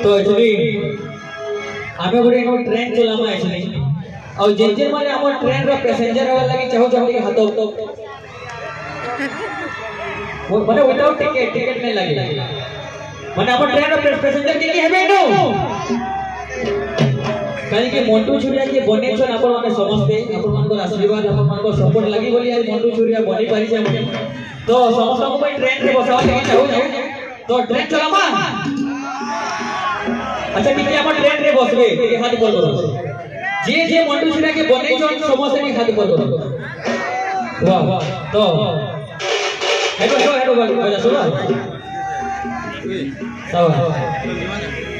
तो एक्चुअली आमे गोटे ट्रेन चलामा एक्चुअली और जे माने हमर ट्रेन रो पैसेंजर होवा लागि चाहो कि हाथ वो माने विदाउट टिकट नहीं लगे माने हमर ट्रेन रो पैसेंजर के हेबे नो काहे कि मंटू छुरिया के बने छन अपन माने समझते अपन मान को आशीर्वाद अपन मान को सपोर्ट लागि बोली आज मंटू छुरिया बनी पारी छै तो समस्त को ट्रेन रे बसावा लागि चाहो तो ट्रेन चलामा अच्छा ठीक है अपन ट्रेन रे बसबे के हाथ ऊपर करो जे मंटू छुरिया के बने छन समस्त के हाथ ऊपर करो वाह तो हेलो बजा सुनो सब